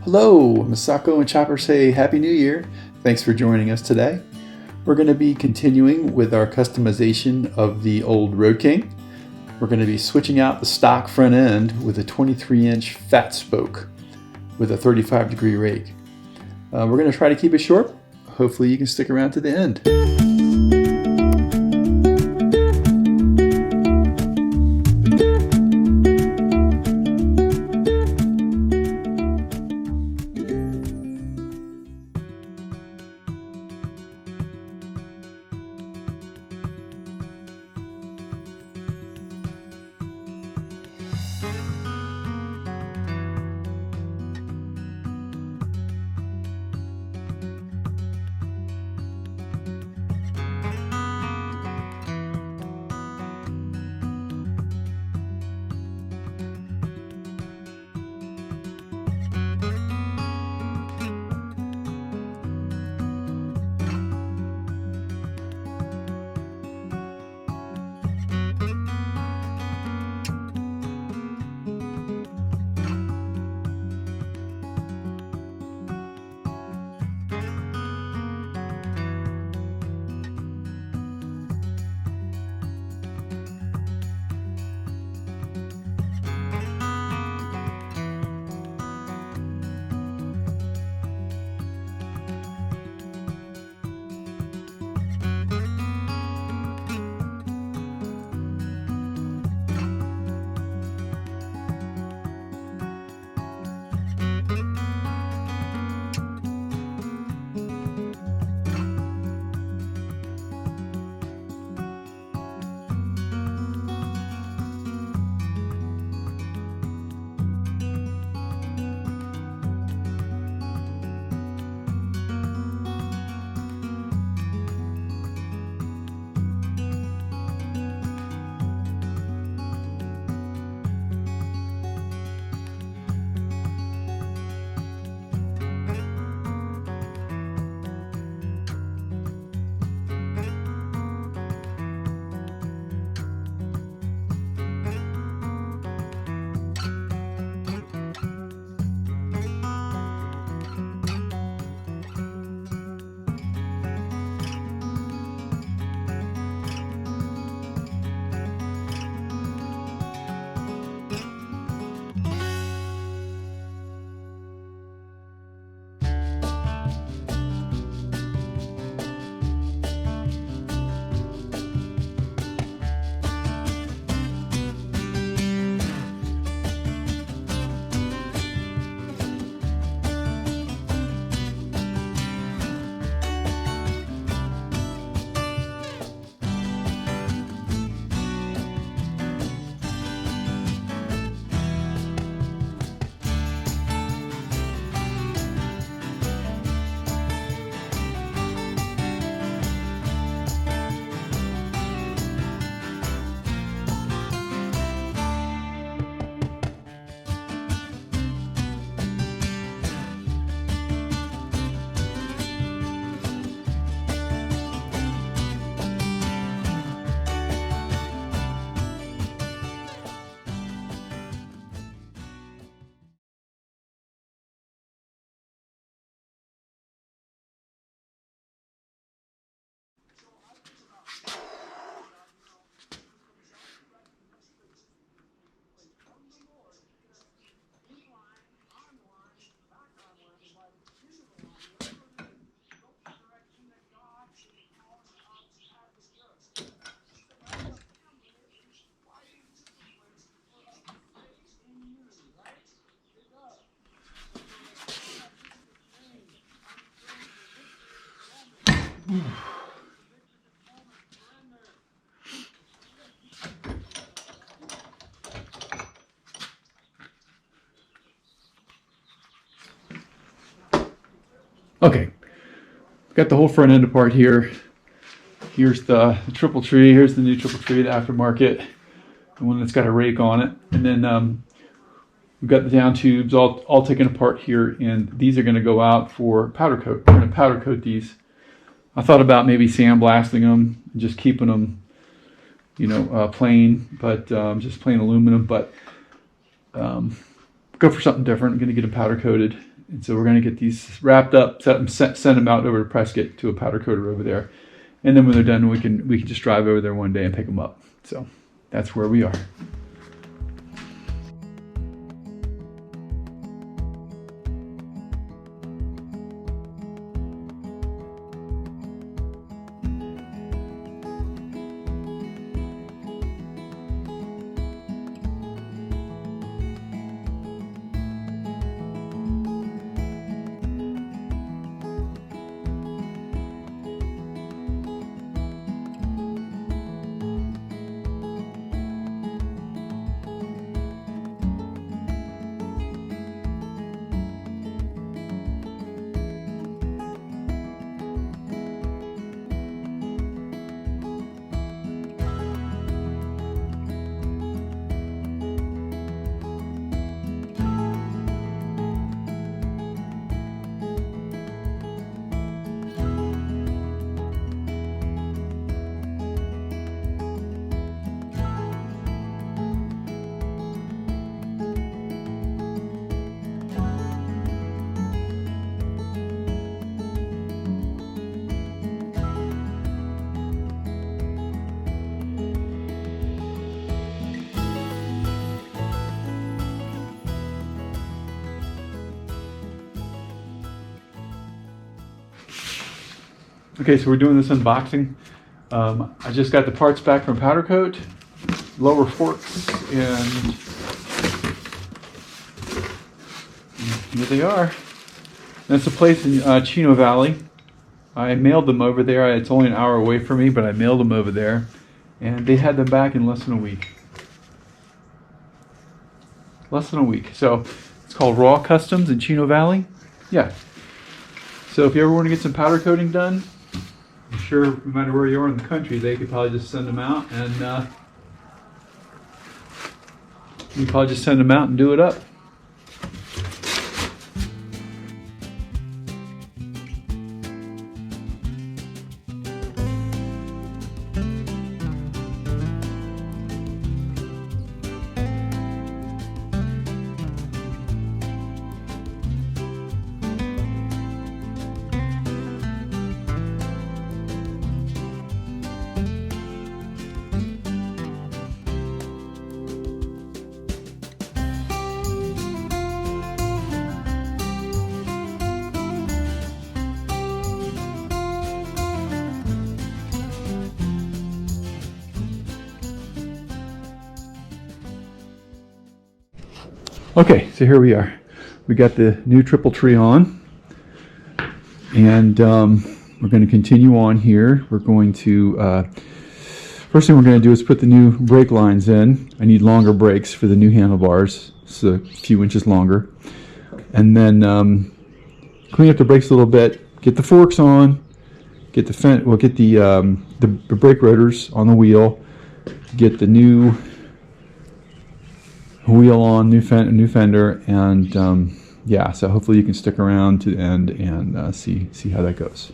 Hello, Masako and Chopper say Happy New Year. Thanks for joining us today. We're going to be continuing with our customization of the old Road King. We're going to be switching out the stock front end with a 23-inch fat spoke with a 35-degree rake. We're going to try to keep it short. Hopefully you can stick around to the end. Okay, got the whole front end apart here. Here's the triple tree. Here's the new triple tree, the aftermarket, the one that's got a rake on it. And then we've got the down tubes all taken apart here, and these are going to go out for powder coat. We're going to powder coat these. I thought about maybe sandblasting them and just keeping them, plain, but just plain aluminum. But go for something different. I'm going to get them powder coated And so we're going to get these wrapped up, send them out over to Prescott to a powder coater over there. And then when they're done, we can just drive over there one day and pick them up. So that's where we are. Okay, so we're doing this unboxing. I just got the parts back from Powder Coat, lower forks, and here they are. That's a place in Chino Valley. I mailed them over there. It's only an hour away from me, but I mailed them over there. And they had them back in less than a week. Less than a week. So it's called Raw Customs in Chino Valley. Yeah. So if you ever want to get some powder coating done, I'm sure no matter where you are in the country, they could probably just send them out and you probably just send them out and do it up. Okay, so here we are. We got the new triple tree on, and we're going to continue on here. We're going to, first thing we're going to do is put the new brake lines in. I need longer brakes for the new handlebars, so a few inches longer. And then clean up the brakes a little bit, get the forks on, get the brake rotors on the wheel, get the new wheel on, new fender, and yeah, so hopefully you can stick around to the end and see how that goes.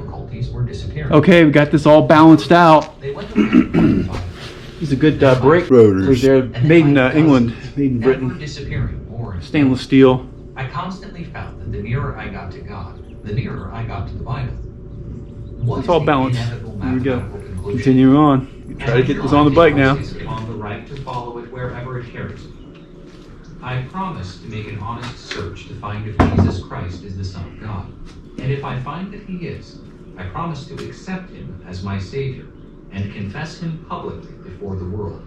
difficulties were disappearing. Okay, we got this all balanced out. They went over These are good brake rotors. They're made in England, made in Britain. Disappearing more and Stainless steel. I constantly found that the nearer I got to God, the nearer I got to the Bible. It's all balanced. Here we go. Continuing on. Try to get this on the bike now. On the right to follow it wherever it carries me. I promise to make an honest search to find if Jesus Christ is the Son of God. And if I find that he is, I promise to accept him as my Savior and confess him publicly before the world.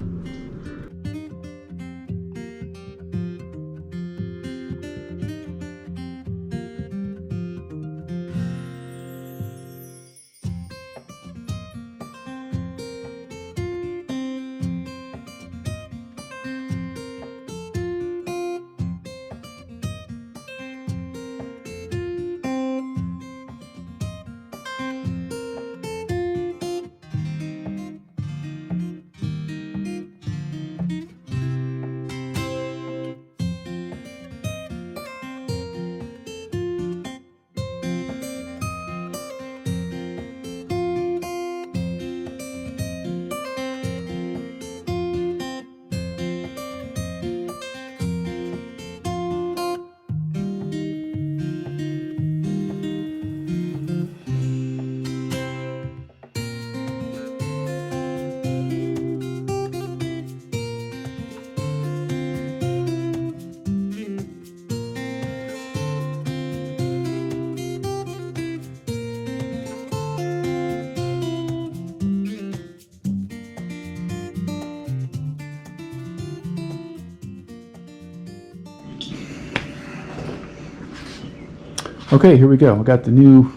Okay, here we go. I got the new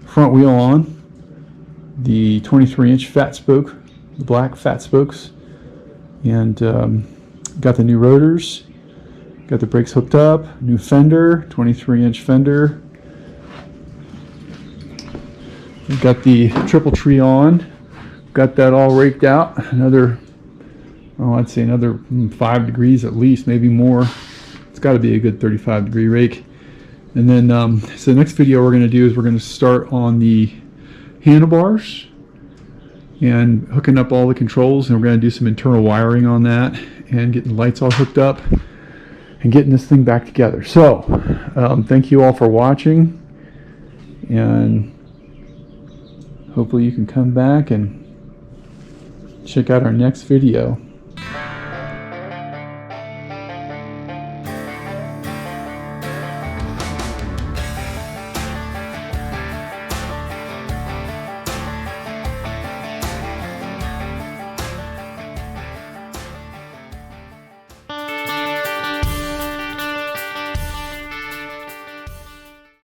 front wheel on. The 23-inch fat spoke, the black fat spokes. And got the new rotors. Got the brakes hooked up. New fender, 23-inch fender. We've got the triple tree on. Got that all raked out. Another, oh, I'd say another 5 degrees at least, maybe more. It's got to be a good 35-degree rake. And then, so the next video we're going to do is we're going to start on the handlebars and hooking up all the controls, and we're going to do some internal wiring on that and getting the lights all hooked up and getting this thing back together. So, thank you all for watching, and hopefully you can come back and check out our next video.